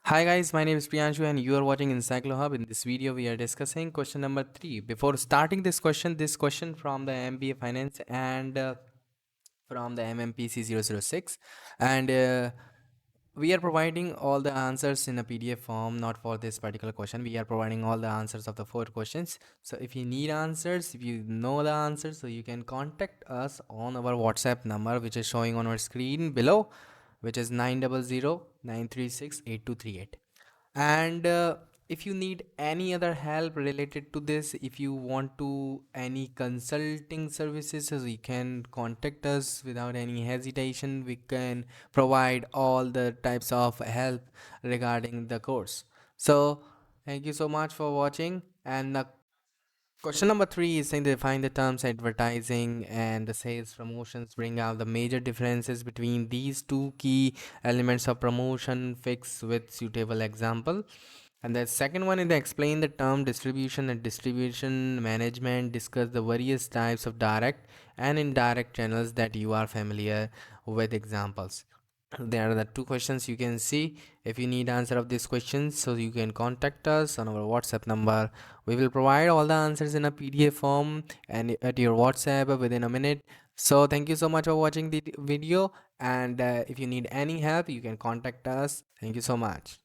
Hi guys, my name is Priyanshu and you are watching Encyclo Hub. In this video, we are discussing question number 3. Before starting this question from the MBA Finance and from the MMPC 006, and we are providing all the answers in a PDF form, not for this particular question. We are providing all the answers of the 4 questions. So if you need answers, if you know the answers, so you can contact us on our WhatsApp number, which is showing on our screen below, which is 900 936 8238. And if you need any other help related to this, if you want to any consulting services, so you can contact us without any hesitation. We can provide all the types of help regarding the course. So thank you so much for watching. And question number 3 is saying define the terms advertising and the sales promotions. Bring out the major differences between these two key elements of promotion. Fix with suitable example. And the second one is explain the term distribution and distribution management. Discuss the various types of direct and indirect channels that you are familiar with. Examples. There are the 2 questions you can see. If you need answer of these questions, so you can contact us on our WhatsApp number. We will provide all the answers in a PDF form and at your WhatsApp within a minute. So thank you so much for watching the video, and if you need any help, you can contact us. Thank you so much.